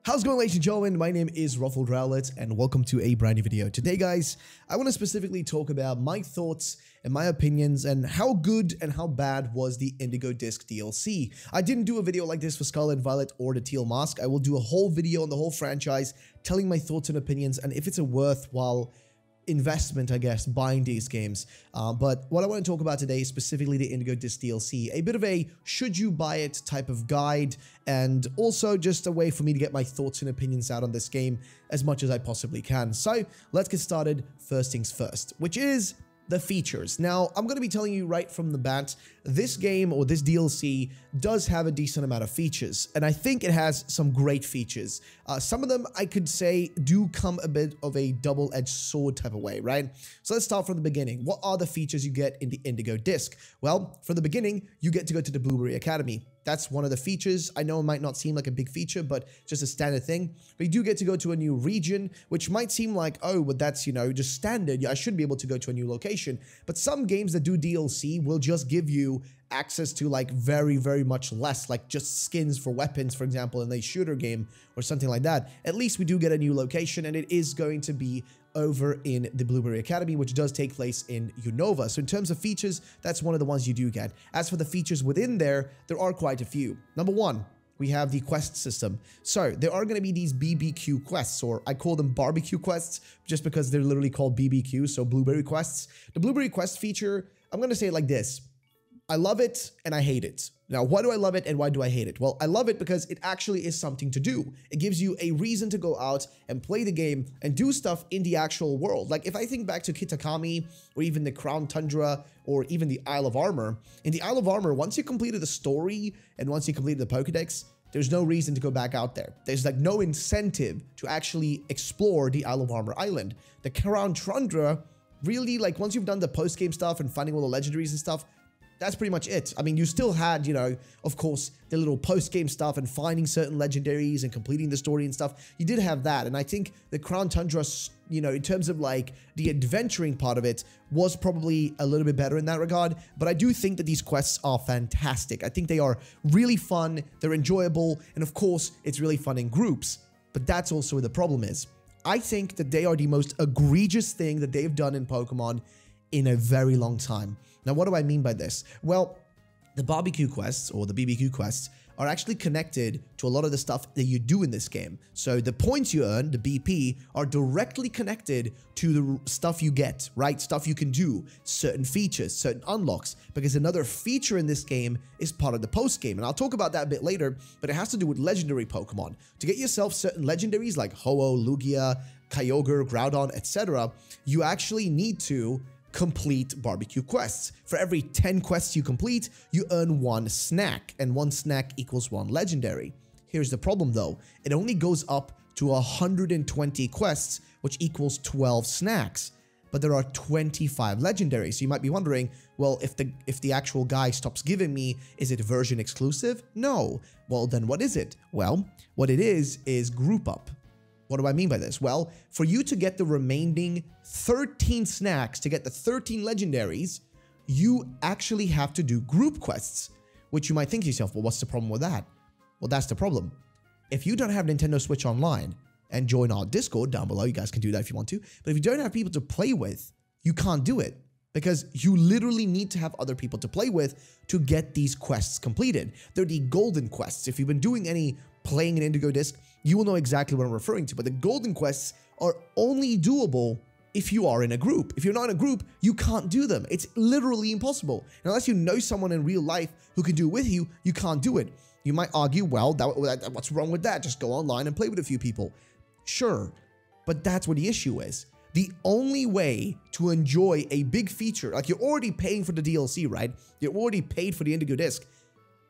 How's it going, ladies and gentlemen? My name is RuffledRowlit and welcome to a brand new video. Today, guys, I want to specifically talk about my thoughts and my opinions and how good and how bad was the Indigo Disk DLC. I didn't do a video like this for Scarlet Violet or the Teal Mask. I will do a whole video on the whole franchise, telling my thoughts and opinions and if it's a worthwhile investment, I guess, buying these games. But what I want to talk about today is specifically the Indigo Disk DLC, a bit of a should you buy it type of guide, and also just a way for me to get my thoughts and opinions out on this game as much as I possibly can. So let's get started. First things first, which is the features. Now, I'm going to be telling you right from the bat, this game or this DLC does have a decent amount of features, and I think it has some great features. Some of them I could say do come a bit of a double-edged sword type of way, right? So let's start from the beginning. What are the features you get in the Indigo Disk? Well, from the beginning, you get to go to the Blueberry Academy. That's one of the features. I know it might not seem like a big feature, but just a standard thing. But you do get to go to a new region, which might seem like, oh, but that's, you know, just standard. I should be able to go to a new location. But some games that do DLC will just give you access to like very much less, like just skins for weapons, for example, in a shooter game or something like that. At least we do get a new location, and it is going to be over in the Blueberry Academy, which does take place in Unova. So in terms of features, that's one of the ones you do get. As for the features within there are quite a few. Number one, we have the quest system. So there are going to be these BBQ quests, or I call them barbecue quests just because they're literally called BBQ, so blueberry quests. The blueberry quest feature, I'm going to say it like this. I love it and I hate it. Now, why do I love it and why do I hate it? Well, I love it because it actually is something to do. It gives you a reason to go out and play the game and do stuff in the actual world. Like if I think back to Kitakami or even the Crown Tundra or even the Isle of Armor. In the Isle of Armor, once you completed the story and once you completed the Pokedex, there's no reason to go back out there. There's like no incentive to actually explore the Isle of Armor Island. The Crown Tundra, really, like once you've done the post-game stuff and finding all the legendaries and stuff, that's pretty much it. I mean, you still had, you know, of course, the little post-game stuff and finding certain legendaries and completing the story and stuff. You did have that. And I think the Crown Tundra, you know, in terms of like the adventuring part of it was probably a little bit better in that regard. But I do think that these quests are fantastic. I think they are really fun. They're enjoyable. And of course, it's really fun in groups. But that's also where the problem is. I think that they are the most egregious thing that they've done in Pokemon in a very long time. Now, what do I mean by this? Well, the barbecue quests or the BBQ quests are actually connected to a lot of the stuff that you do in this game. So the points you earn, the BP, are directly connected to the stuff you get, right? Stuff you can do, certain features, certain unlocks, because another feature in this game is part of the post game. And I'll talk about that a bit later, but it has to do with legendary Pokemon. To get yourself certain legendaries like Ho-Oh, Lugia, Kyogre, Groudon, etc., you actually need to complete barbecue quests. For every 10 quests you complete, you earn one snack, and one snack equals one legendary. Here's the problem though. It only goes up to 120 quests, which equals 12 snacks. But there are 25 legendaries. So you might be wondering, well, if the actual guy stops giving me, is it version exclusive? No. Well, then what is it? Well, what it is group up. What do I mean by this? Well, for you to get the remaining 13 snacks, to get the 13 legendaries, you actually have to do group quests, which you might think to yourself, well, what's the problem with that? Well, that's the problem. If you don't have Nintendo Switch Online and join our Discord down below, you guys can do that if you want to, but if you don't have people to play with, you can't do it because you literally need to have other people to play with to get these quests completed. They're the golden quests. If you've been doing any playing an Indigo Disk, you will know exactly what I'm referring to, but the golden quests are only doable if you are in a group. If you're not in a group, you can't do them. It's literally impossible. And unless you know someone in real life who can do it with you, you can't do it. You might argue, well, what's wrong with that? Just go online and play with a few people. Sure, but that's what the issue is. The only way to enjoy a big feature, like you're already paying for the DLC, right? You're already paid for the Indigo Disk.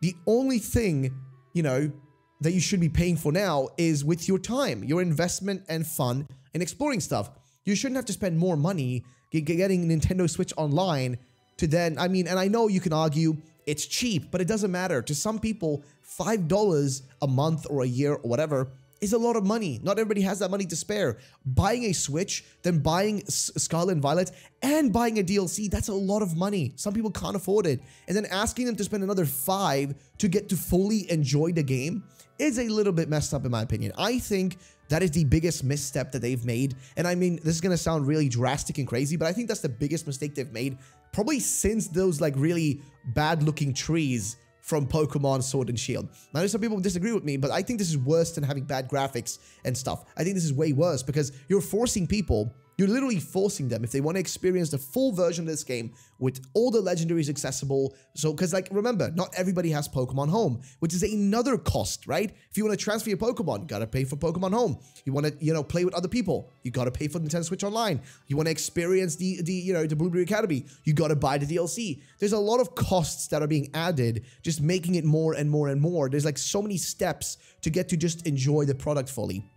The only thing, you know, that you should be paying for now is with your time, your investment and fun in exploring stuff. You shouldn't have to spend more money getting Nintendo Switch Online to then, I mean, and I know you can argue it's cheap, but it doesn't matter. To some people, $5 a month or a year or whatever is a lot of money. Not everybody has that money to spare. Buying a Switch, then buying Scarlet Violet, and buying a DLC, that's a lot of money. Some people can't afford it. And then asking them to spend another $5 to get to fully enjoy the game is a little bit messed up in my opinion. I think that is the biggest misstep that they've made. And I mean, this is going to sound really drastic and crazy, but I think that's the biggest mistake they've made probably since those like really bad looking trees from Pokemon Sword and Shield. Now, there's some people who disagree with me, but I think this is worse than having bad graphics and stuff. I think this is way worse because you're forcing people, you're literally forcing them if they want to experience the full version of this game with all the legendaries accessible. So, because like, remember, not everybody has Pokemon Home, which is another cost, right? If you want to transfer your Pokemon, you got to pay for Pokemon Home. You want to, play with other people, you got to pay for Nintendo Switch Online. You want to experience the Blueberry Academy, you got to buy the DLC. There's a lot of costs that are being added, just making it more and more and more. There's like so many steps to get to just enjoy the product fully.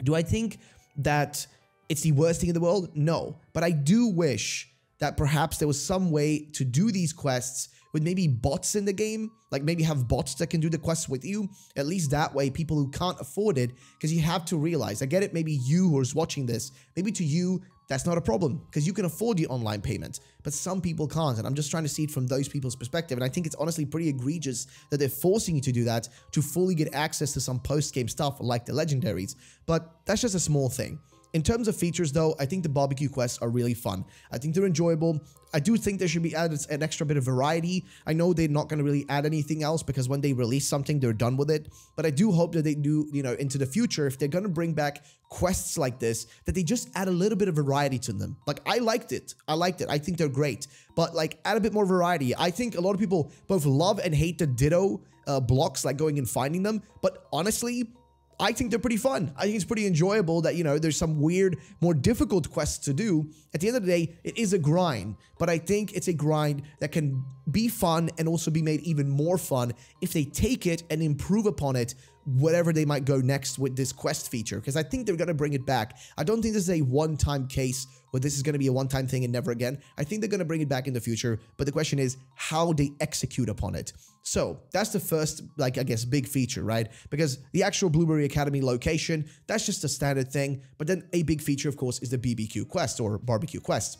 Do I think that it's the worst thing in the world? No. But I do wish that perhaps there was some way to do these quests with maybe bots in the game, like maybe have bots that can do the quests with you. At least that way, people who can't afford it, because you have to realize, I get it, maybe you who's watching this, maybe to you, that's not a problem because you can afford the online payment, but some people can't. And I'm just trying to see it from those people's perspective. And I think it's honestly pretty egregious that they're forcing you to do that to fully get access to some post-game stuff like the legendaries. But that's just a small thing. In terms of features though, I think the barbecue quests are really fun. I think they're enjoyable. I do think there should be added an extra bit of variety. I know they're not going to really add anything else because when they release something, they're done with it. But I do hope that they do, into the future, if they're going to bring back quests like this, that they just add a little bit of variety to them. Like, I liked it. I think they're great. But like, add a bit more variety. I think a lot of people both love and hate the Ditto blocks, like going and finding them. But honestly, I think they're pretty fun. I think it's pretty enjoyable that, there's some weird, more difficult quests to do. At the end of the day, it is a grind, but I think it's a grind that can be fun and also be made even more fun if they take it and improve upon it, whatever they might go next with this quest feature, because I think they're going to bring it back. I don't think this is a one-time case where this is going to be a one-time thing and never again. I think they're going to bring it back in the future, but the question is how they execute upon it. So that's the first, I guess, big feature, right? Because the actual Blueberry Academy location, that's just a standard thing. But then a big feature, of course, is the BBQ quest or barbecue quest.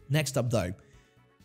Next up, though,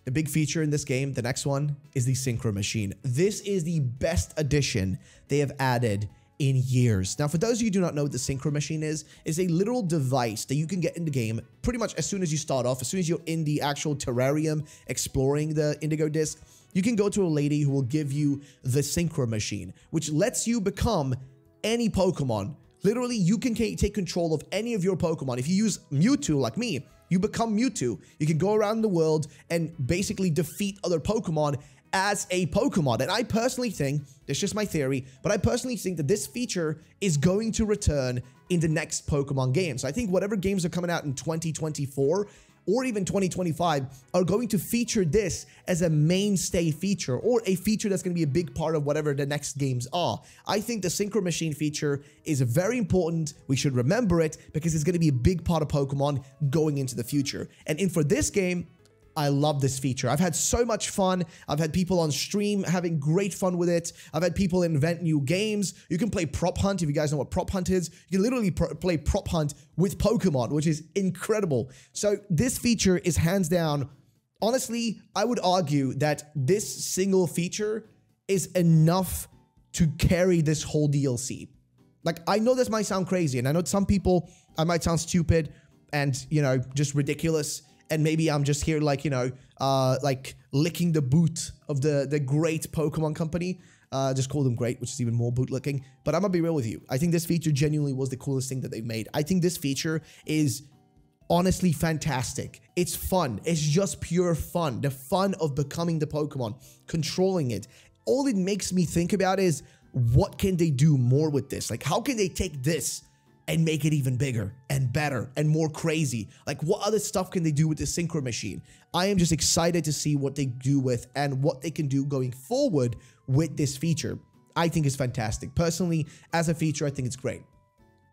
the big feature in this game, the next one, is the Synchro Machine. This is the best addition they have added in years. Now, for those of you who do not know what the Synchro Machine is a literal device that you can get in the game pretty much as soon as you start off, as soon as you're in the actual terrarium exploring the Indigo Disk. You can go to a lady who will give you the Synchro Machine, which lets you become any Pokemon. Literally, you can take control of any of your Pokemon. If you use Mewtwo like me, you become Mewtwo. You can go around the world and basically defeat other Pokemon as a Pokemon. And I personally think, it's just my theory, but I personally think that this feature is going to return in the next Pokemon game. So I think whatever games are coming out in 2024 or even 2025 are going to feature this as a mainstay feature or a feature that's going to be a big part of whatever the next games are. I think the Synchro Machine feature is very important. We should remember it because it's going to be a big part of Pokemon going into the future. And for this game, I love this feature. I've had so much fun. I've had people on stream having great fun with it. I've had people invent new games. You can play Prop Hunt, if you guys know what Prop Hunt is. You can literally play Prop Hunt with Pokemon, which is incredible. So this feature is hands down, honestly, I would argue that this single feature is enough to carry this whole DLC. Like, I know this might sound crazy, and I know to some people I might sound stupid and, just ridiculous. And maybe I'm just here like licking the boot of the great Pokemon company. Just call them great, which is even more boot licking. But I'm gonna be real with you. I think this feature genuinely was the coolest thing that they've made. I think this feature is honestly fantastic. It's fun. It's just pure fun. The fun of becoming the Pokemon, controlling it. All it makes me think about is, what can they do more with this? Like, how can they take this and make it even bigger and better and more crazy? Like, what other stuff can they do with the Synchro Machine? I am just excited to see what they do with and what they can do going forward with this feature. I think it's fantastic. Personally, as a feature, I think it's great.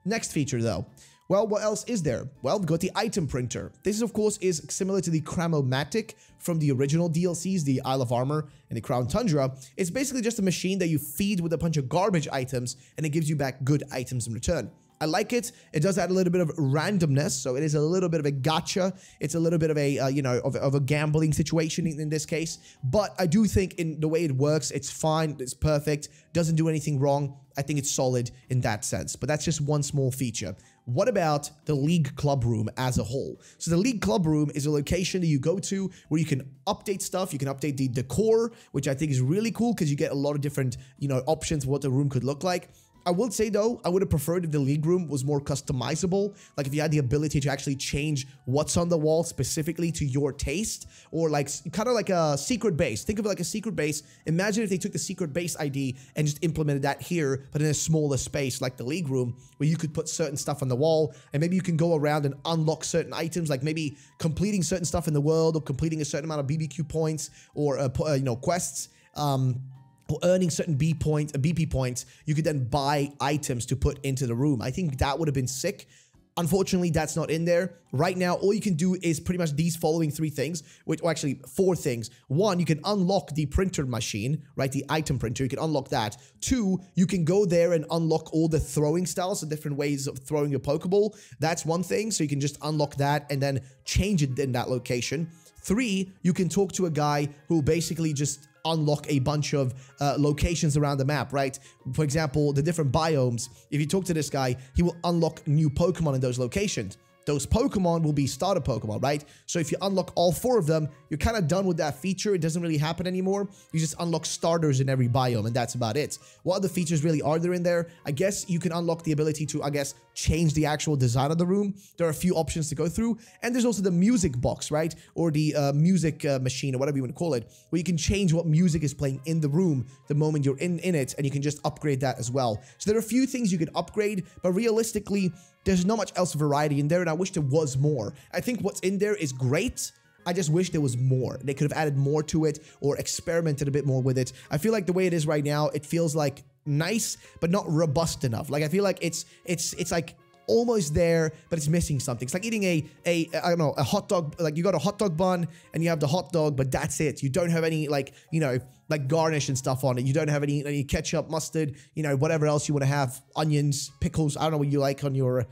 Next feature though. Well, what else is there? Well, we've got the item printer. This, of course, is similar to the Cramomatic from the original DLCs, the Isle of Armor and the Crown Tundra. It's basically just a machine that you feed with a bunch of garbage items and it gives you back good items in return. I like it. It does add a little bit of randomness, so it is a little bit of a gotcha. It's a little bit of a, you know, of a gambling situation in this case. But I do think in the way it works, it's fine, it's perfect, doesn't do anything wrong. I think it's solid in that sense. But that's just one small feature. What about the League Club Room as a whole? So the League Club Room is a location that you go to where you can update stuff. You can update the decor, which I think is really cool because you get a lot of different, you know, options for what the room could look like. I will say though, I would have preferred if the League Room was more customizable. Like if you had the ability to actually change what's on the wall specifically to your taste, or like kind of like a secret base. Think of it like a secret base. Imagine if they took the secret base ID and just implemented that here, but in a smaller space like the League Room, where you could put certain stuff on the wall, and maybe you can go around and unlock certain items, like maybe completing certain stuff in the world, or completing a certain amount of BBQ points, or you know, quests. Or earning certain BP points, you could then buy items to put into the room. I think that would have been sick. Unfortunately, that's not in there. Right now, all you can do is pretty much these following 3 things, or actually 4 things. 1, you can unlock the printer machine, right? The item printer, you can unlock that. 2, you can go there and unlock all the throwing styles, the different ways of throwing your Pokeball. That's one thing, so you can just unlock that and then change it in that location. 3, you can talk to a guy who basically just unlock a bunch of locations around the map, right? For example, the different biomes. If you talk to this guy, he will unlock new Pokemon in those locations. Those Pokemon will be starter Pokemon, right? So if you unlock all 4 of them, you're kind of done with that feature. It doesn't really happen anymore. You just unlock starters in every biome, and that's about it. What other features really are there in there? I guess you can unlock the ability to, I guess, change the actual design of the room. There are a few options to go through. And there's also the music box, right? Or the music machine, or whatever you want to call it, where you can change what music is playing in the room the moment you're in it, and you can just upgrade that as well. So there are a few things you can upgrade, but realistically, there's not much else variety in there, and I wish there was more. I think what's in there is great. I just wish there was more. They could have added more to it or experimented a bit more with it. I feel like the way it is right now, it feels like nice, but not robust enough. Like I feel like it's like almost there, but it's missing something. It's like eating I don't know, a hot dog. Like you got a hot dog bun and you have the hot dog, but that's it. You don't have any, like, you know, like garnish and stuff on it. You don't have any ketchup, mustard, you know, whatever else you want to have, onions, pickles. I don't know what you like on your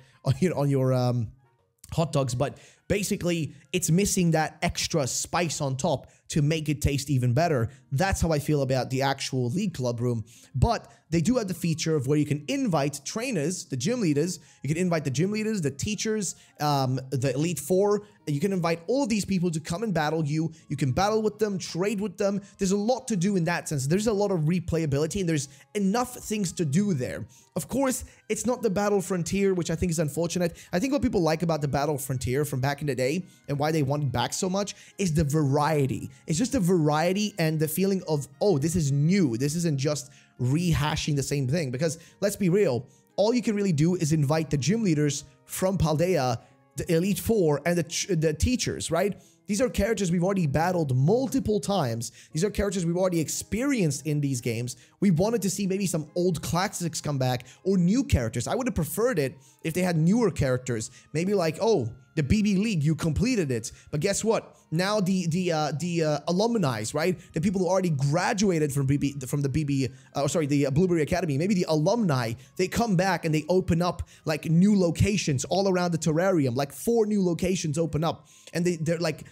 hot dogs, but basically it's missing that extra spice on top to make it taste even better. That's how I feel about the actual League Club Room. But they do have the feature of where you can invite trainers, the gym leaders. You can invite the gym leaders, the teachers, the Elite Four. You can invite all of these people to come and battle you. You can battle with them, trade with them. There's a lot to do in that sense. There's a lot of replayability, and there's enough things to do there. Of course, it's not the Battle Frontier, which I think is unfortunate. I think what people like about the Battle Frontier from back in the day, and why they want it back so much, is the variety. It's just the variety and the feeling of, oh, this is new. This isn't just rehashing the same thing. Because let's be real, all you can really do is invite the gym leaders from Paldea, the Elite Four, and the teachers, right? These are characters we've already battled multiple times. These are characters we've already experienced in these games. We wanted to see maybe some old classics come back, or new characters. I would have preferred it if they had newer characters. Maybe like, oh, the BB League, you completed it. But guess what? Now the alumni, right? The people who already graduated from the Blueberry Academy, maybe the alumni, they come back and they open up like new locations all around the terrarium. Like 4 new locations open up, and they're like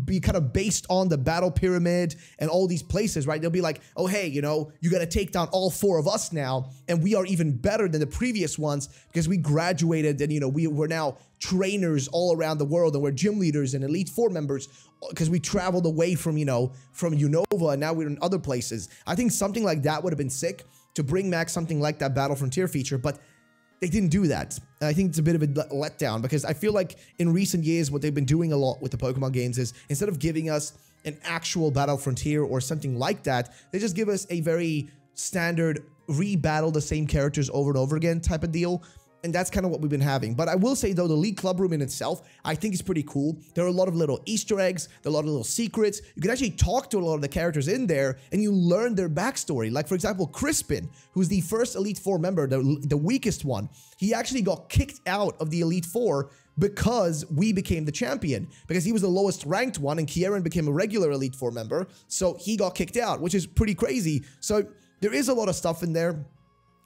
be kind of based on the battle pyramid and all these places, right? They'll be like, oh, hey, you know, you got to take down all 4 of us now, and we are even better than the previous ones because we graduated, and, you know, we're now trainers all around the world, and we're gym leaders and Elite Four members because we traveled away from, you know, from Unova, and now we're in other places. I think something like that would have been sick to bring back something like that Battle Frontier feature, but they didn't do that. And I think it's a bit of a letdown, because I feel like in recent years, what they've been doing a lot with the Pokemon games is, instead of giving us an actual Battle Frontier or something like that, they just give us a very standard re-battle the same characters over and over again type of deal. And that's kind of what we've been having. But I will say, though, the League Club Room in itself, I think is pretty cool. There are a lot of little Easter eggs. There are a lot of little secrets. You can actually talk to a lot of the characters in there, and you learn their backstory. Like, for example, Crispin, who's the first Elite Four member, the weakest one. He actually got kicked out of the Elite Four because we became the champion. Because he was the lowest ranked one, and Kieran became a regular Elite Four member. So he got kicked out, which is pretty crazy. So there is a lot of stuff in there.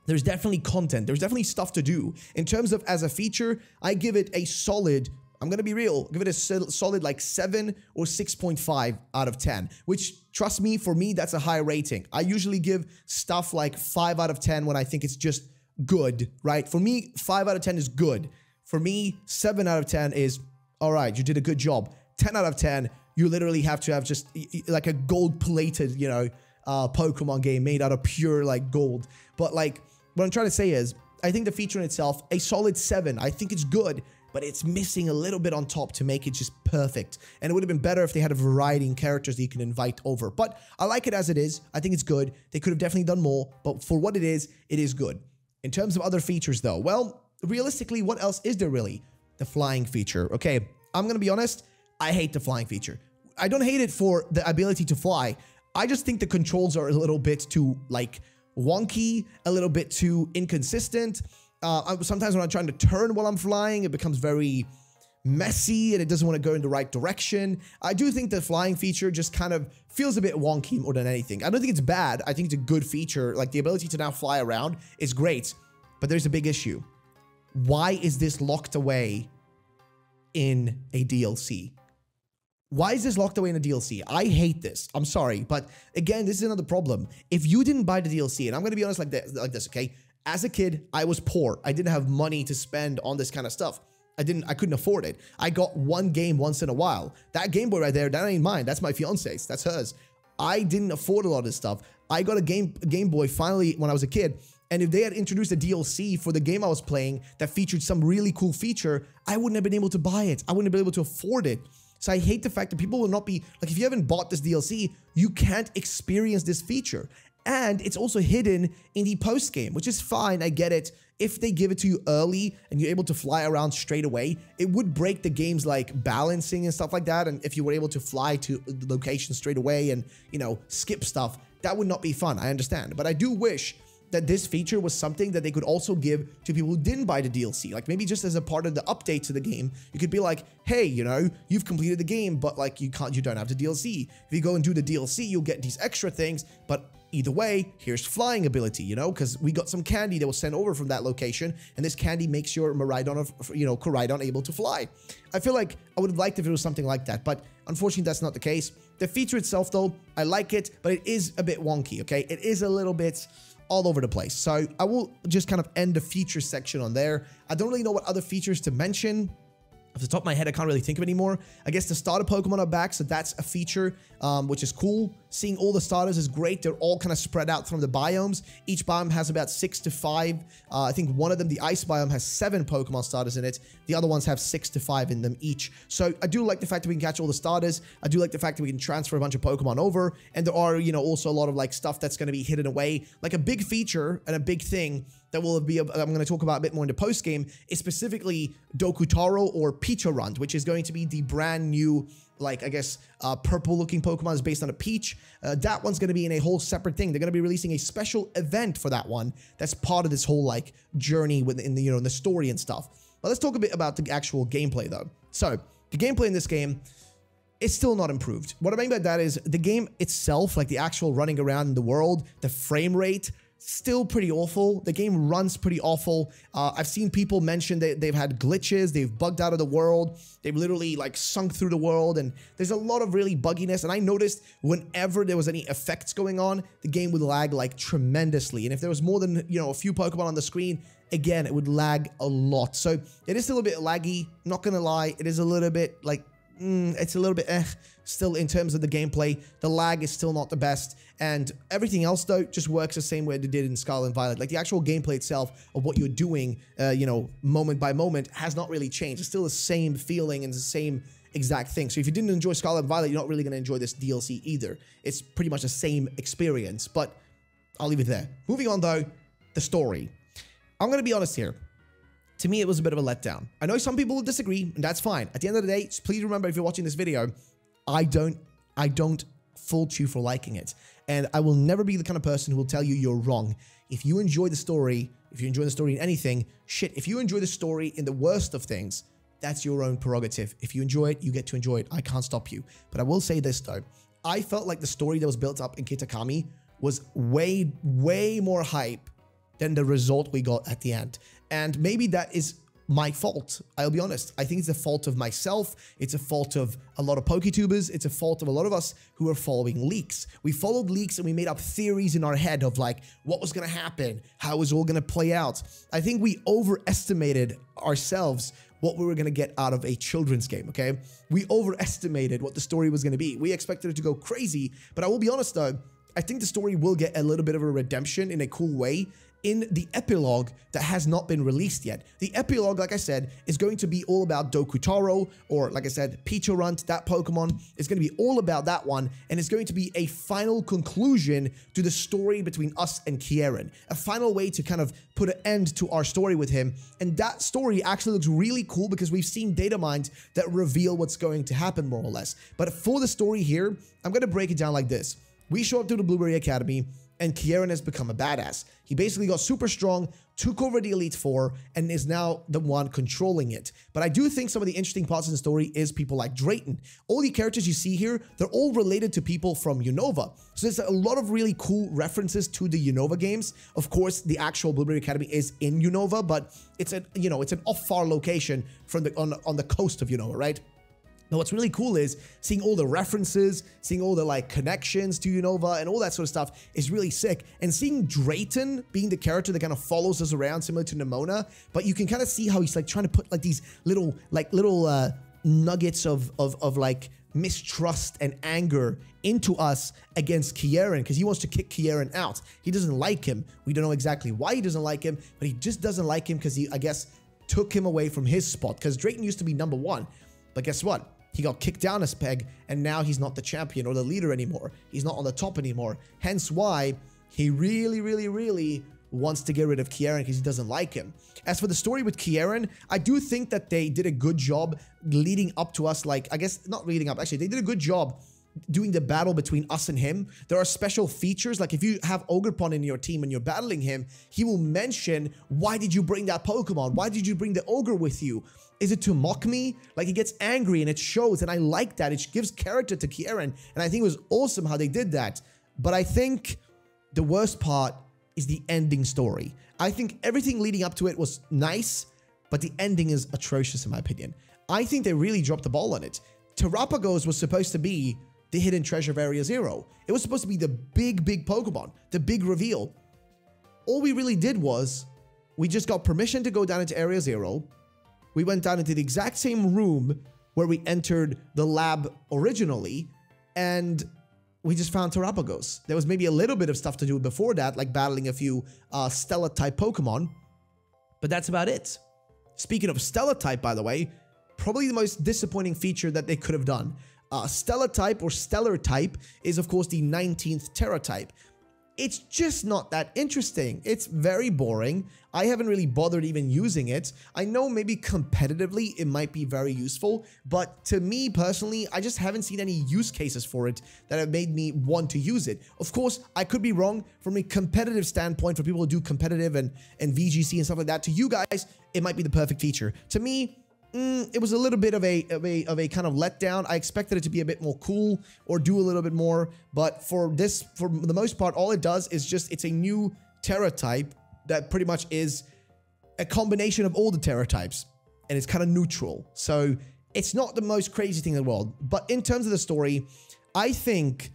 there's definitely content. There's definitely stuff to do. In terms of as a feature, I give it a solid, I'm going to be real, give it a solid like 7 or 6.5 out of 10, which, trust me, for me, that's a high rating. I usually give stuff like 5 out of 10 when I think it's just good, right? For me, 5 out of 10 is good. For me, 7 out of 10 is, all right, you did a good job. 10 out of 10, you literally have to have just like a gold-plated, you know, Pokemon game made out of pure like gold. But like, what I'm trying to say is, I think the feature in itself, a solid 7. I think it's good, but it's missing a little bit on top to make it just perfect. And it would have been better if they had a variety in characters that you can invite over. But I like it as it is. I think it's good. They could have definitely done more, but for what it is good. In terms of other features though, well, realistically, what else is there really? The flying feature. Okay, I'm gonna be honest, I hate the flying feature. I don't hate it for the ability to fly. I just think the controls are a little bit too, like, wonky, a little bit too inconsistent. Sometimes when I'm trying to turn while I'm flying, it becomes very messy and it doesn't want to go in the right direction. I do think the flying feature just kind of feels a bit wonky more than anything. I don't think it's bad. I think it's a good feature. Like, the ability to now fly around is great, but there's a big issue. Why is this locked away in a DLC? Why is this locked away in a DLC? I hate this. I'm sorry. But again, this is another problem. If you didn't buy the DLC, and I'm going to be honest like this, okay? As a kid, I was poor. I didn't have money to spend on this kind of stuff. I couldn't afford it. I got one game once in a while. That Game Boy right there, that ain't mine. That's my fiance's. That's hers. I didn't afford a lot of this stuff. I got a Game Boy finally when I was a kid. And if they had introduced a DLC for the game I was playing that featured some really cool feature, I wouldn't have been able to buy it. I wouldn't have been able to afford it. So I hate the fact that people will not be, like, if you haven't bought this DLC, you can't experience this feature. And it's also hidden in the post game, which is fine, I get it. If they give it to you early and you're able to fly around straight away, it would break the game's like balancing and stuff like that. And if you were able to fly to the location straight away and, you know, skip stuff, that would not be fun, I understand. But I do wish that this feature was something that they could also give to people who didn't buy the DLC. Like, maybe just as a part of the update to the game, you could be like, hey, you know, you've completed the game, but like you don't have the DLC. If you go and do the DLC, you'll get these extra things, but either way, here's flying ability, you know, because we got some candy that was sent over from that location, and this candy makes your Koraidon able to fly. I feel like I would have liked if it was something like that, but unfortunately, that's not the case. The feature itself, though, I like it, but it is a bit wonky, okay? It is a little bit all over the place. So I will just kind of end the feature section on there. I don't really know what other features to mention. Off the top of my head, I can't really think of anymore. I guess the starter Pokemon are back, so that's a feature, which is cool. Seeing all the starters is great. They're all kind of spread out from the biomes. Each biome has about 6 to 5. I think one of them, the ice biome, has 7 Pokemon starters in it. The other ones have 6 to 5 in them each. So I do like the fact that we can catch all the starters. I do like the fact that we can transfer a bunch of Pokemon over. And there are, you know, also a lot of like stuff that's going to be hidden away. Like a big feature and a big thing that will be, I'm going to talk about a bit more in the post game, is specifically Dokutaro or Peachorund, which is going to be the brand new, like, I guess, purple looking Pokemon is based on a peach. That one's going to be in a whole separate thing. They're going to be releasing a special event for that one. That's part of this whole like journey within the, you know, in the story and stuff. But let's talk a bit about the actual gameplay though. So the gameplay in this game is still not improved. What I mean by that is the game itself, like the actual running around in the world, the frame rate, still pretty awful. The game runs pretty awful. I've seen people mention that they've had glitches, they've bugged out of the world, they've literally like sunk through the world, and there's a lot of really bugginess. And I noticed whenever there was any effects going on, the game would lag like tremendously. And if there was more than, you know, a few Pokemon on the screen, again, it would lag a lot. So it is still a bit laggy, not gonna lie. It is a little bit like, it's a little bit still in terms of the gameplay. The lag is still not the best, and everything else though just works the same way they did in Scarlet Violet. Like the actual gameplay itself of what you're doing, you know, moment by moment has not really changed. It's still the same feeling and the same exact thing. So if you didn't enjoy Scarlet Violet, you're not really going to enjoy this DLC either. It's pretty much the same experience, but I'll leave it there. Moving on though, the story. I'm going to be honest here. To me, it was a bit of a letdown. I know some people will disagree, and that's fine. At the end of the day, just please remember, if you're watching this video, I don't fault you for liking it. And I will never be the kind of person who will tell you you're wrong. If you enjoy the story, if you enjoy the story in anything, shit, if you enjoy the story in the worst of things, that's your own prerogative. If you enjoy it, you get to enjoy it. I can't stop you. But I will say this, though. I felt like the story that was built up in Kitakami was way more hype than the result we got at the end. And maybe that is my fault. I'll be honest. I think it's a fault of myself. It's a fault of a lot of PokeTubers. It's a fault of a lot of us who are following leaks. We followed leaks and we made up theories in our head of like what was going to happen, how it was all going to play out. I think we overestimated ourselves what we were going to get out of a children's game, okay? We overestimated what the story was going to be. We expected it to go crazy, but I will be honest though, I think the story will get a little bit of a redemption in a cool way in the epilogue that has not been released yet. The epilogue, like I said, is going to be all about Dokutaro, or like I said, Pichorunt, that Pokemon. It's going to be all about that one, and it's going to be a final conclusion to the story between us and Kieran. A final way to kind of put an end to our story with him, and that story actually looks really cool because we've seen data mines that reveal what's going to happen more or less. But for the story here, I'm going to break it down like this. We show up to the Blueberry Academy, and Kieran has become a badass. He basically got super strong, took over the Elite Four, and is now the one controlling it. But I do think some of the interesting parts in the story is people like Drayton. All the characters you see here, they're all related to people from Unova. So there's a lot of really cool references to the Unova games. Of course, the actual Blueberry Academy is in Unova, but it's a, you know, it's an off-far location from the on the coast of Unova, right? Now, what's really cool is seeing all the references, seeing all the like connections to Unova and all that sort of stuff is really sick. And seeing Drayton being the character that kind of follows us around, similar to Nimona, but you can kind of see how he's like trying to put like these little nuggets of like mistrust and anger into us against Kieran, because he wants to kick Kieran out. He doesn't like him. We don't know exactly why he doesn't like him, but he just doesn't like him because he, I guess, took him away from his spot, because Drayton used to be #1. But guess what? He got kicked down a peg, and now he's not the champion or the leader anymore. He's not on the top anymore. Hence why he really wants to get rid of Kieran, because he doesn't like him. As for the story with Kieran, I do think that they did a good job leading up to us, like, I guess not leading up, actually, they did a good job doing the battle between us and him. There are special features, like if you have Ogerpon in your team and you're battling him, he will mention, why did you bring that Pokemon? Why did you bring the Ogre with you? Is it to mock me? Like, he gets angry and it shows, and I like that. It gives character to Kieran, and I think it was awesome how they did that. But I think the worst part is the ending story. I think everything leading up to it was nice, but the ending is atrocious in my opinion. I think they really dropped the ball on it. Terapagos was supposed to be the hidden treasure of Area Zero. It was supposed to be the big Pokemon, the big reveal. All we really did was, we just got permission to go down into Area Zero. We went down into the exact same room where we entered the lab originally, and we just found Terapagos. There was maybe a little bit of stuff to do before that, like battling a few Stella-type Pokemon, but that's about it. Speaking of Stella-type, by the way, probably the most disappointing feature that they could have done. Stella-type or Stellar-type is, of course, the 19th Terra-type. It's just not that interesting. It's very boring. I haven't really bothered even using it. I know maybe competitively it might be very useful, but to me personally, I just haven't seen any use cases for it that have made me want to use it. Of course, I could be wrong. From a competitive standpoint, for people who do competitive and VGC and stuff like that, to you guys, it might be the perfect feature. To me, it was a little bit of a kind of letdown. I expected it to be a bit more cool or do a little bit more, but for this, for the most part, all it does is just, it's a new Terra type that pretty much is a combination of all the Terra types, and it's kind of neutral. So it's not the most crazy thing in the world. But in terms of the story, I think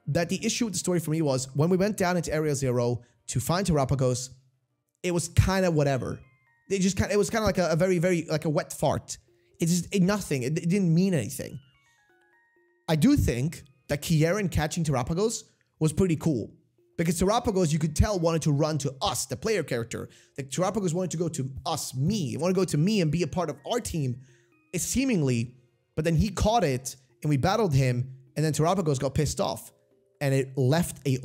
that the issue with the story for me was when we went down into Area Zero to find Terapagos, it was kind of whatever. It was kind of like a very like a wet fart. It's just nothing. It didn't mean anything. I do think that Kieran catching Terapagos was pretty cool, because Terapagos, you could tell, wanted to run to us, the player character. Like, Terapagos wanted to go to us, me. It wanted to go to me and be a part of our team. It's seemingly, but then he caught it and we battled him, and then Terapagos got pissed off and it left a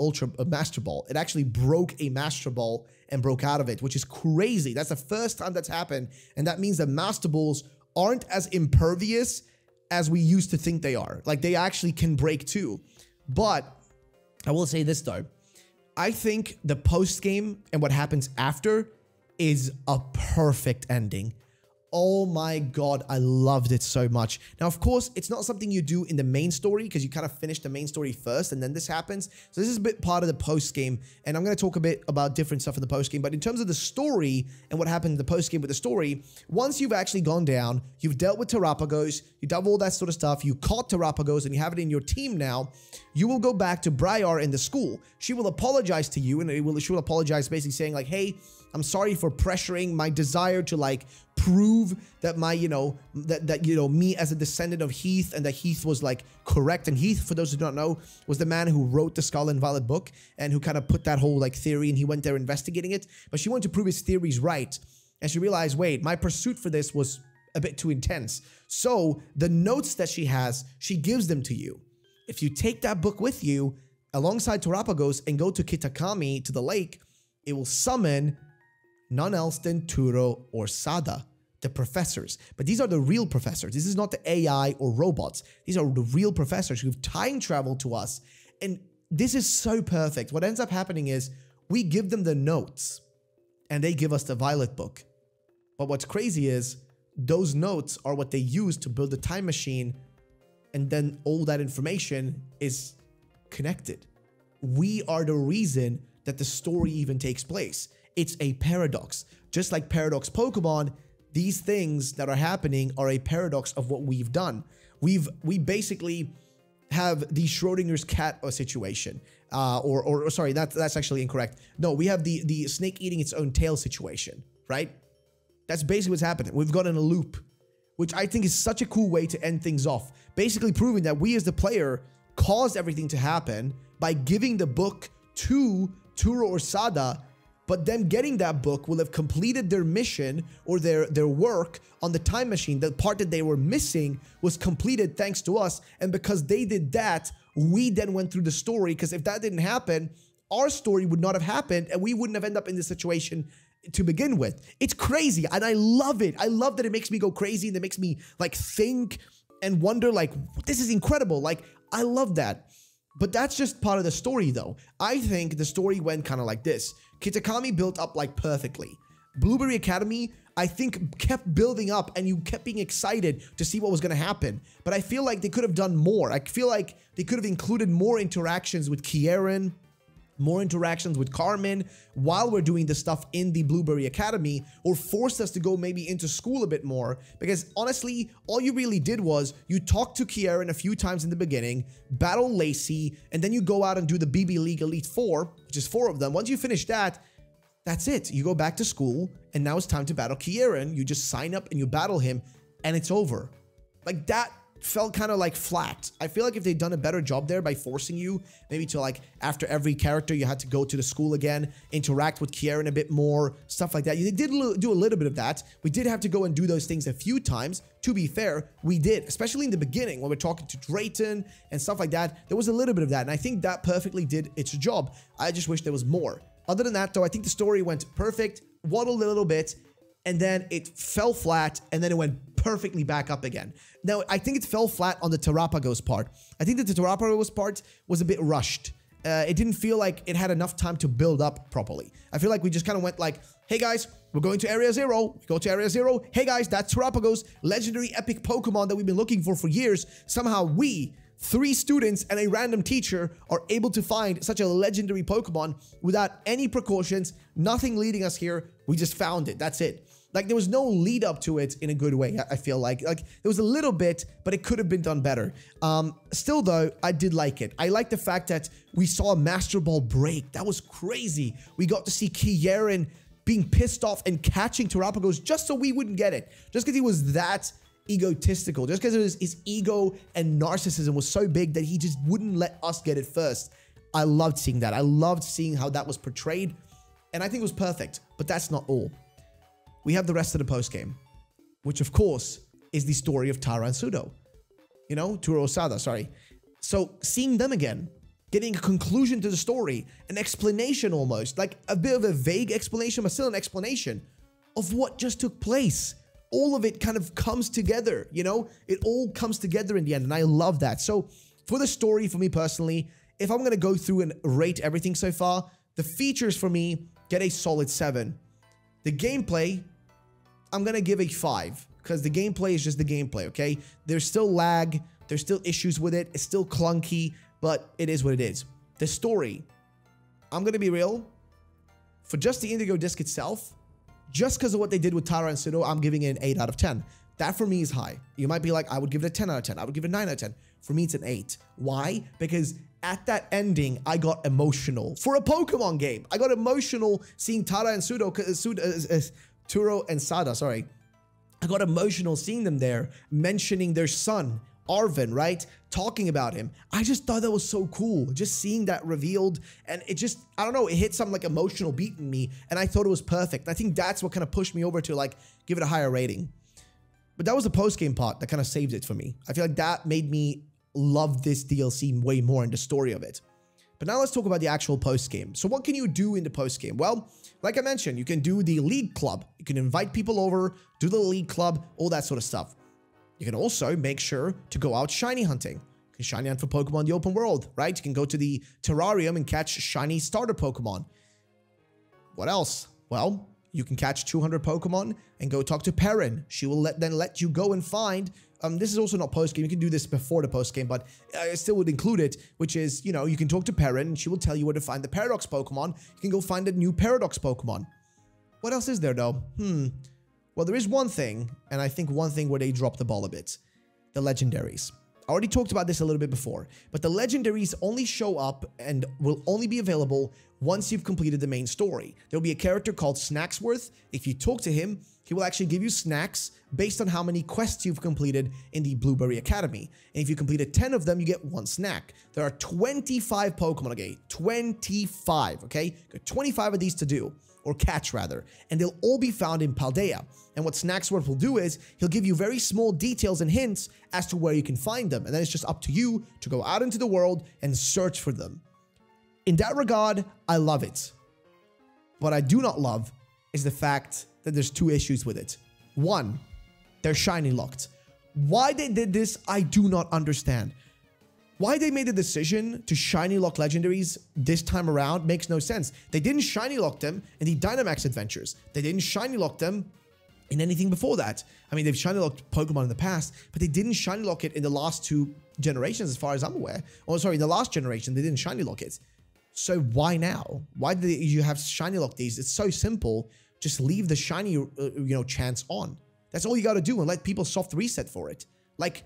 Master Ball. It actually broke a Master Ball and broke out of it, which is crazy. That's the first time that's happened, and that means that Master Balls aren't as impervious as we used to think they are. Like, they actually can break too. But I will say this though, I think the post game and what happens after is a perfect ending. Oh my god, I loved it so much. Now, of course, it's not something you do in the main story because you kind of finish the main story first and then this happens. So this is a bit part of the post-game, and I'm going to talk a bit about different stuff in the post-game. But in terms of the story and what happened in the post-game with the story, once you've actually gone down, you've dealt with Terrapagos, you done all that sort of stuff, you caught Terrapagos and you have it in your team now, you will go back to Briar in the school. She will apologize to you, and she will apologize basically saying like, hey, I'm sorry for pressuring my desire to like prove that my, me as a descendant of Heath, and that Heath was like correct. And Heath, for those who don't know, was the man who wrote the Scarlet Violet book and who kind of put that whole like theory, and he went there investigating it. But she wanted to prove his theories right. And she realized, wait, my pursuit for this was a bit too intense. So the notes that she has, she gives them to you. If you take that book with you alongside Terrapagos and go to Kitakami, to the lake, it will summon none else than Turo or Sada, the professors. But these are the real professors. This is not the AI or robots. These are the real professors who've time traveled to us. And this is so perfect. What ends up happening is we give them the notes and they give us the Violet book. But what's crazy is those notes are what they use to build the time machine, and then all that information is connected. We are the reason that the story even takes place. It's a paradox. Just like Paradox Pokemon, these things that are happening are a paradox of what we've done. We basically have the Schrodinger's cat situation. Sorry, that's actually incorrect. No, we have the snake eating its own tail situation, right? That's basically what's happening. We've got in a loop, which I think is such a cool way to end things off. Basically proving that we as the player caused everything to happen by giving the book to Turo or Sada, but them getting that book will have completed their mission or their work on the time machine. The part that they were missing was completed thanks to us. And because they did that, we then went through the story. Because if that didn't happen, our story would not have happened and we wouldn't have ended up in this situation to begin with. It's crazy and I love it. I love that it makes me go crazy and it makes me like think and wonder like, this is incredible. Like, I love that. But that's just part of the story though. I think the story went kind of like this. Kitakami built up like perfectly. Blueberry Academy, I think, kept building up and you kept being excited to see what was going to happen. But I feel like they could have done more. I feel like they could have included more interactions with Kieran, more interactions with Carmen while we're doing the stuff in the Blueberry Academy, or forced us to go maybe into school a bit more. Because honestly, all you really did was you talked to Kieran a few times in the beginning, battle Lacey, and then you go out and do the BB League Elite 4, which is 4 of them. Once you finish that, that's it. You go back to school and now it's time to battle Kieran. You just sign up and you battle him and it's over. Like, that felt kind of like flat. I feel like if they'd done a better job there by forcing you maybe to like after every character you had to go to the school again, interact with Kieran a bit more, stuff like that. They did do a little bit of that. We did have to go and do those things a few times. To be fair, we did, especially in the beginning when we're talking to Drayton and stuff like that. There was a little bit of that and I think that perfectly did its job. I just wish there was more. Other than that though, I think the story went perfect, waddled a little bit, and then it fell flat, and then it went perfectly back up again. Now, I think it fell flat on the Terrapagos part. I think that the Terrapagos part was a bit rushed. It didn't feel like it had enough time to build up properly. I feel like we just kind of went like, hey guys, we're going to Area 0. We go to Area 0. Hey guys, that's Terrapagos, legendary epic Pokemon that we've been looking for years. Somehow we, 3 students and a random teacher, are able to find such a legendary Pokemon without any precautions, nothing leading us here. We just found it. That's it. Like, there was no lead up to it in a good way, I feel like. Like, there was a little bit, but it could have been done better. Still, though, I did like it. I like the fact that we saw a Master Ball break. That was crazy. We got to see Kieran being pissed off and catching Terrapagos just so we wouldn't get it. Just because he was that egotistical. Just because his ego and narcissism was so big that he just wouldn't let us get it first. I loved seeing that. I loved seeing how that was portrayed. And I think it was perfect. But that's not all. We have the rest of the postgame, which of course is the story of Tara and Pseudo. You know, Turo Sada, sorry. So seeing them again, getting a conclusion to the story, an explanation almost, like a bit of a vague explanation, but still an explanation of what just took place. All of it kind of comes together, you know? It all comes together in the end, and I love that. So for the story, for me personally, if I'm going to go through and rate everything so far, the features for me get a solid 7. The gameplay, I'm gonna give a 5 because the gameplay is just the gameplay, okay? There's still lag, there's still issues with it, it's still clunky, but it is what it is. The story, I'm gonna be real, for just the Indigo Disk itself, just because of what they did with Tara and Pseudo, I'm giving it an 8 out of 10. That for me is high. You might be like, I would give it a 10 out of 10. I would give it a 9 out of 10. For me, it's an 8. Why? Because at that ending, I got emotional. For a Pokemon game, I got emotional seeing Tara and Turo and Sada, sorry. I got emotional seeing them there, mentioning their son, Arvin, right? Talking about him. I just thought that was so cool. Just seeing that revealed, and it just, I don't know, it hit some like emotional beat in me, and I thought it was perfect. I think that's what kind of pushed me over to like give it a higher rating. But that was the post-game part that kind of saved it for me. I feel like that made me love this DLC way more and the story of it. But now let's talk about the actual post-game. So what can you do in the post-game? Well, like I mentioned, you can do the league club. You can invite people over, do the league club, all that sort of stuff. You can also make sure to go out shiny hunting. You can shiny hunt for Pokemon in the open world, right? You can go to the terrarium and catch shiny starter Pokemon. What else? Well, you can catch 200 Pokemon and go talk to Perrin. She will then let you go and find... this is also not post-game. You can do this before the post-game, but I still would include it, which is, you know, you can talk to Perrin and she will tell you where to find the Paradox Pokemon. You can go find a new Paradox Pokemon. What else is there, though? Well, there is one thing, and I think one thing where they dropped the ball a bit. The legendaries. I already talked about this a little bit before, but the legendaries only show up and will only be available once you've completed the main story. There'll be a character called Snacksworth. If you talk to him, he will actually give you snacks based on how many quests you've completed in the Blueberry Academy. And if you completed 10 of them, you get 1 snack. There are 25 Pokemon, okay? 25, okay? Got 25 of these to do, or catch rather, and they'll all be found in Paldea. And what Snacksworth will do is, he'll give you very small details and hints as to where you can find them, and then it's just up to you to go out into the world and search for them. In that regard, I love it. What I do not love is the fact that there's 2 issues with it. 1, they're shiny locked. Why they did this, I do not understand. Why they made the decision to shiny lock legendaries this time around makes no sense. They didn't shiny lock them in the Dynamax adventures. They didn't shiny lock them in anything before that. I mean, they've shiny locked Pokemon in the past, but they didn't shiny lock it in the last 2 generations as far as I'm aware. Oh, sorry, in the last generation, they didn't shiny lock it. So why now? Why do you have shiny lock these? It's so simple. Just leave the shiny, chance on. That's all you got to do and let people soft reset for it. Like,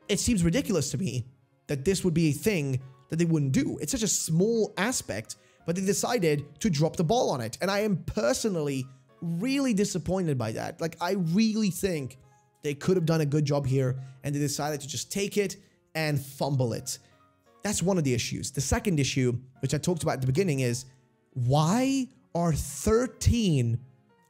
it seems ridiculous to me that this would be a thing that they wouldn't do. It's such a small aspect, but they decided to drop the ball on it. And I am personally really disappointed by that. Like, I really think they could have done a good job here, and they decided to just take it and fumble it. That's one of the issues. The second issue, which I talked about at the beginning, is why are 13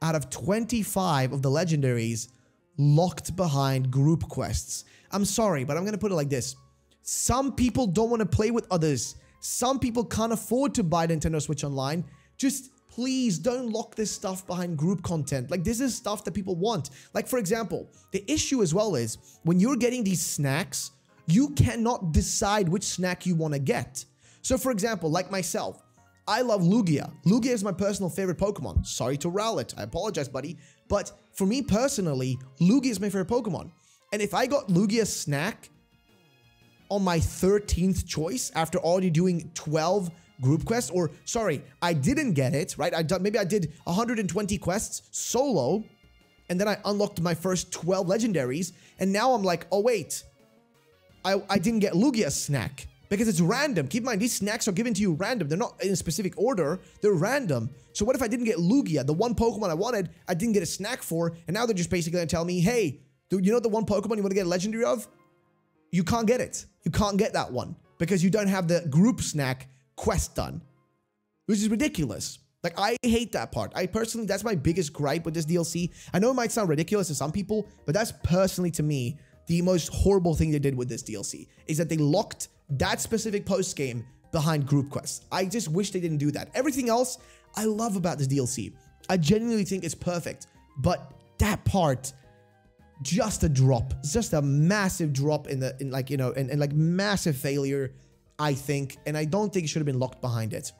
out of 25 of the legendaries locked behind group quests? I'm sorry, but I'm going to put it like this. Some people don't want to play with others. Some people can't afford to buy Nintendo Switch Online. Just please don't lock this stuff behind group content. Like, this is stuff that people want. Like, for example, the issue as well is when you're getting these snacks, you cannot decide which snack you want to get. So, for example, like myself, I love Lugia. Lugia is my personal favorite Pokemon. Sorry to Rowlet. I apologize, buddy. But for me personally, Lugia is my favorite Pokemon. And if I got Lugia's snack on my 13th choice after already doing 12 group quests, or sorry, I didn't get it, right? Maybe I did 120 quests solo, and then I unlocked my first 12 legendaries, and now I'm like, oh wait, I didn't get Lugia's snack because it's random. Keep in mind, these snacks are given to you random. They're not in a specific order. They're random. So what if I didn't get Lugia, the one Pokemon I wanted, I didn't get a snack for, and now they're just basically going to tell me, hey, dude, you know the one Pokemon you want to get a legendary of? You can't get it. You can't get that one because you don't have the group snack quest done, which is ridiculous. Like, I hate that part. I personally, that's my biggest gripe with this DLC. I know it might sound ridiculous to some people, but that's personally, to me, the most horrible thing they did with this DLC is that they locked that specific post game behind group quests. I just wish they didn't do that. Everything else I love about this DLC. I genuinely think it's perfect, but that part, just a drop. It's just a massive drop in massive failure, I think, and I don't think it should have been locked behind it.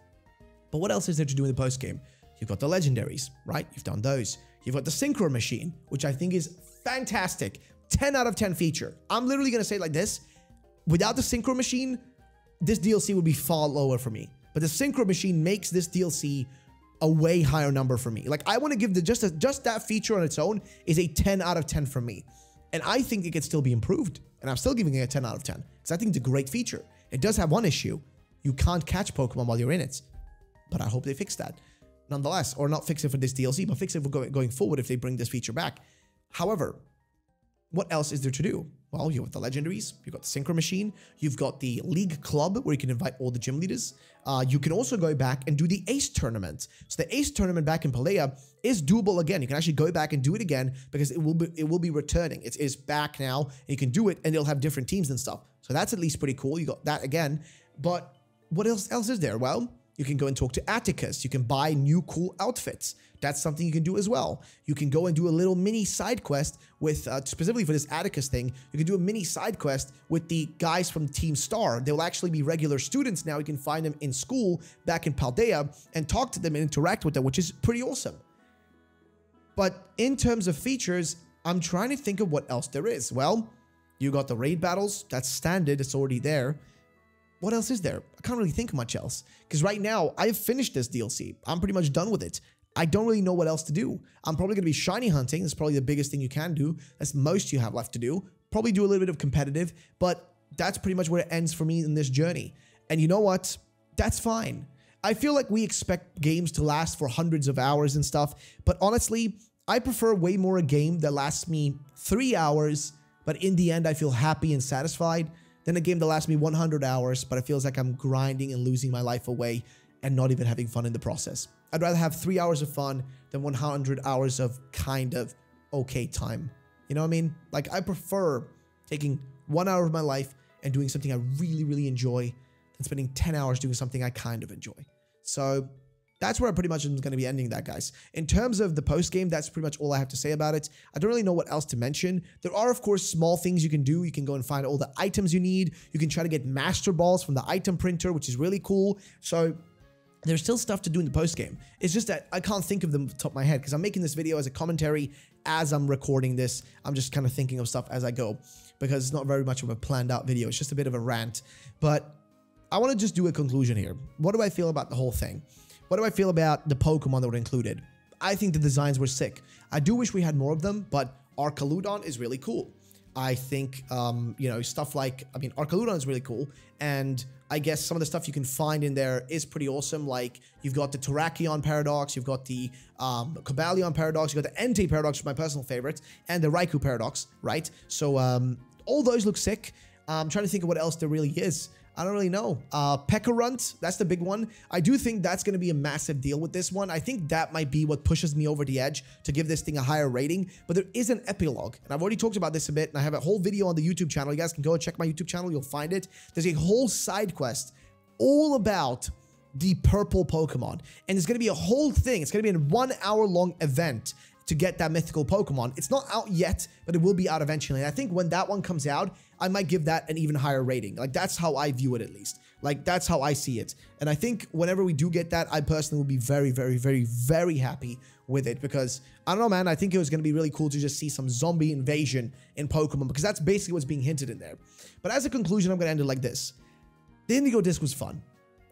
But what else is there to do in the post game? You've got the legendaries, right? You've done those. You've got the Synchro Machine, which I think is fantastic. 10 out of 10 feature. I'm literally going to say it like this. Without the Synchro Machine, this DLC would be far lower for me. But the Synchro Machine makes this DLC a way higher number for me. Like, I want to give the just that feature on its own is a 10 out of 10 for me. And I think it could still be improved. And I'm still giving it a 10 out of 10 because I think it's a great feature. It does have one issue. You can't catch Pokemon while you're in it. But I hope they fix that. Nonetheless, or not fix it for this DLC, but fix it for going forward if they bring this feature back. However, what else is there to do? Well, you've got the legendaries, you've got the Synchro Machine, you've got the League Club where you can invite all the gym leaders. You can also go back and do the Ace Tournament. So the Ace Tournament back in Paldea is doable again. You can actually go back and do it again because it will be returning. It is back now, and you can do it, and it'll have different teams and stuff. So that's at least pretty cool. You got that again. But what else is there? Well, you can go and talk to Atticus. You can buy new cool outfits. That's something you can do as well. You can go and do a little mini side quest with, specifically for this Atticus thing, you can do a mini side quest with the guys from Team Star. They will actually be regular students now. You can find them in school back in Paldea and talk to them and interact with them, which is pretty awesome. But in terms of features, I'm trying to think of what else there is. Well, you got the raid battles. That's standard. It's already there. What else is there? I can't really think of much else. Because right now, I've finished this DLC. I'm pretty much done with it. I don't really know what else to do. I'm probably going to be shiny hunting. That's probably the biggest thing you can do. That's most you have left to do. Probably do a little bit of competitive, but that's pretty much where it ends for me in this journey. And you know what? That's fine. I feel like we expect games to last for hundreds of hours and stuff, but honestly, I prefer way more a game that lasts me 3 hours, but in the end, I feel happy and satisfied, than a game that lasts me 100 hours, but it feels like I'm grinding and losing my life away and not even having fun in the process. I'd rather have 3 hours of fun than 100 hours of kind of okay time. You know what I mean? Like, I prefer taking 1 hour of my life and doing something I really, really enjoy than spending 10 hours doing something I kind of enjoy. So that's where I pretty much am going to be ending that, guys. In terms of the post-game, that's pretty much all I have to say about it. I don't really know what else to mention. There are, of course, small things you can do. You can go and find all the items you need. You can try to get Master Balls from the item printer, which is really cool. So there's still stuff to do in the post-game. It's just that I can't think of them off the top of my head because I'm making this video as a commentary as I'm recording this. I'm just kind of thinking of stuff as I go because it's not very much of a planned out video. It's just a bit of a rant. But I want to just do a conclusion here. What do I feel about the whole thing? What do I feel about the Pokemon that were included? I think the designs were sick. I do wish we had more of them, but Archaludon is really cool. I think, you know, stuff like, I mean, Archaludon is really cool. And I guess some of the stuff you can find in there is pretty awesome. Like, you've got the Terrakion Paradox, you've got the Cobalion Paradox, you've got the Entei Paradox, which is my personal favorite, and the Raikou Paradox, right? So, all those look sick. I'm trying to think of what else there really is. I don't really know. Pekkarunt, that's the big one. I do think that's going to be a massive deal with this one. I think that might be what pushes me over the edge to give this thing a higher rating. But there is an epilogue, and I've already talked about this a bit, and I have a whole video on the YouTube channel. You guys can go and check my YouTube channel. You'll find it. There's a whole side quest all about the purple Pokemon. And it's going to be a whole thing. It's going to be a 1 hour long event to get that mythical Pokemon. It's not out yet, but it will be out eventually. And I think when that one comes out, I might give that an even higher rating. Like, that's how I view it, at least. Like, that's how I see it. And I think whenever we do get that, I personally will be very, very, very, very happy with it because, I don't know, man, I think it was going to be really cool to just see some zombie invasion in Pokemon because that's basically what's being hinted in there. But as a conclusion, I'm going to end it like this. The Indigo Disk was fun.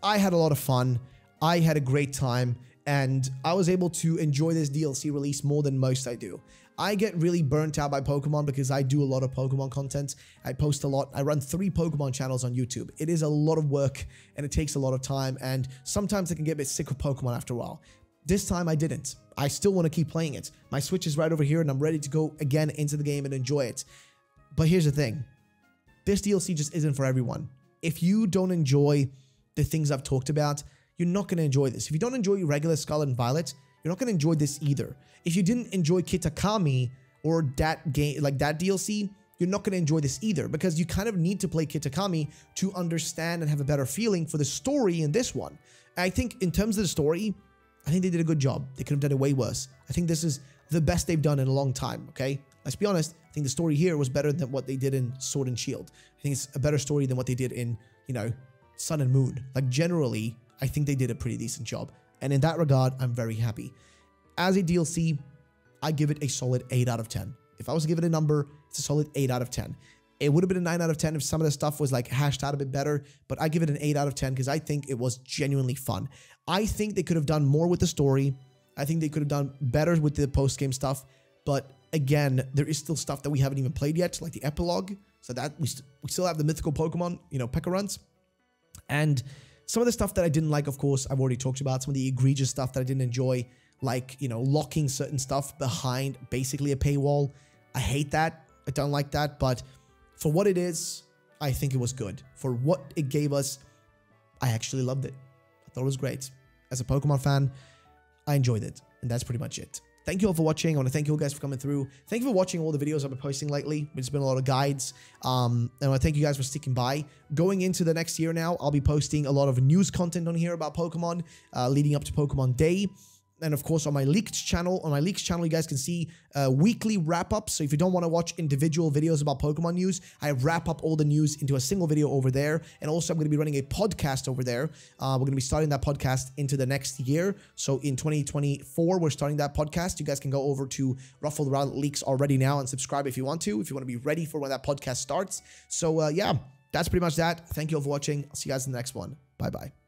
I had a lot of fun. I had a great time. And I was able to enjoy this DLC release more than most I do. I get really burnt out by Pokemon because I do a lot of Pokemon content. I post a lot. I run 3 Pokemon channels on YouTube. It is a lot of work and it takes a lot of time. And sometimes I can get a bit sick of Pokemon after a while. This time I didn't. I still want to keep playing it. My Switch is right over here and I'm ready to go again into the game and enjoy it. But here's the thing. This DLC just isn't for everyone. If you don't enjoy the things I've talked about, you're not going to enjoy this. If you don't enjoy regular Scarlet and Violet, you're not going to enjoy this either. If you didn't enjoy Kitakami or that game, like that DLC, you're not going to enjoy this either because you kind of need to play Kitakami to understand and have a better feeling for the story in this one. And I think in terms of the story, I think they did a good job. They could have done it way worse. I think this is the best they've done in a long time, okay? Let's be honest. I think the story here was better than what they did in Sword and Shield. I think it's a better story than what they did in, you know, Sun and Moon. Like, generally, I think they did a pretty decent job. And in that regard, I'm very happy. As a DLC, I give it a solid 8 out of 10. If I was to give it a number, it's a solid 8 out of 10. It would have been a 9 out of 10 if some of the stuff was like hashed out a bit better, but I give it an 8 out of 10 because I think it was genuinely fun. I think they could have done more with the story. I think they could have done better with the post-game stuff, but again, there is still stuff that we haven't even played yet, like the epilogue, so that we still have the mythical Pokemon, you know, Pekka runs, and some of the stuff that I didn't like, of course, I've already talked about, some of the egregious stuff that I didn't enjoy, like, you know, locking certain stuff behind basically a paywall. I hate that. I don't like that, but for what it is, I think it was good. For what it gave us, I actually loved it. I thought it was great. As a Pokemon fan, I enjoyed it, and that's pretty much it. Thank you all for watching. I want to thank you all guys for coming through. Thank you for watching all the videos I've been posting lately. It's been a lot of guides. And I want to thank you guys for sticking by. Going into the next year now, I'll be posting a lot of news content on here about Pokemon, leading up to Pokemon Day. And of course, on my leaked channel, you guys can see weekly wrap-ups. So if you don't want to watch individual videos about Pokemon news, I wrap up all the news into a single video over there. And also, I'm going to be running a podcast over there. We're going to be starting that podcast into the next year. So in 2024, we're starting that podcast. You guys can go over to RuffledRowlit Leaks already now and subscribe if you want to be ready for when that podcast starts. So yeah, that's pretty much that. Thank you all for watching. I'll see you guys in the next one. Bye-bye.